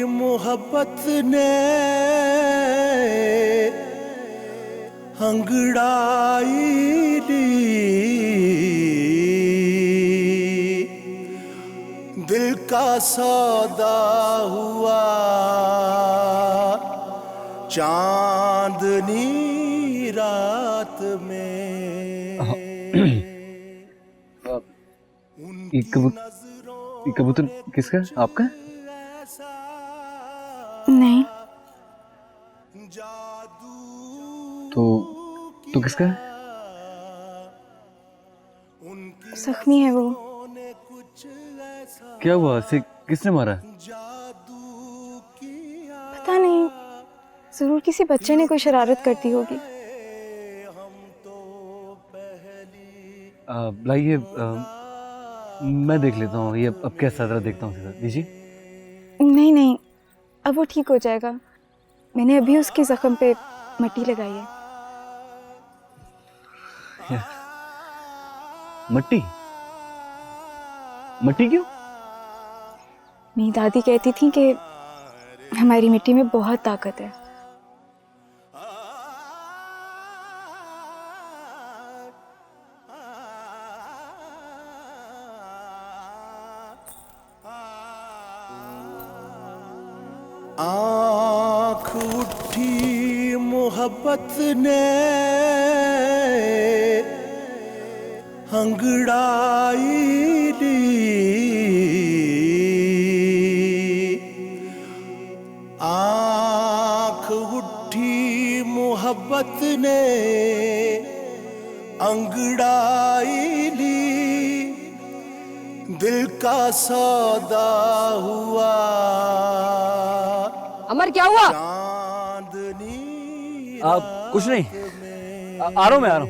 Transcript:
मोहब्बत ने अंगड़ाई ली, दिल का सौदा हुआ चांदनी रात में। ये कबूतर किसका है? आपका है? नहीं। तो किसका है? जख्मी है वो। क्या हुआ? इसे किसने मारा? पता नहीं, जरूर किसी बच्चे ने कोई शरारत कर दी होगी। लाइए, मैं देख लेता हूँ। ये अब कैसा, जरा देखता हूँ। सीधा दीजिए। नहीं नहीं, अब वो ठीक हो जाएगा। मैंने अभी उसके जख्म पे मिट्टी लगाई है। मट्टी? मट्टी क्यों? मेरी दादी कहती थी कि हमारी मिट्टी में बहुत ताकत है। आँख उठी मोहब्बत ने अंगड़ाई ली, आँख उठी मोहब्बत ने अंगड़ाई ली, दिल का सौदा हुआ। अमर, क्या हुआ? चांदनी कुछ नहीं, आ रहा हूँ मैं, आ रहा हूँ।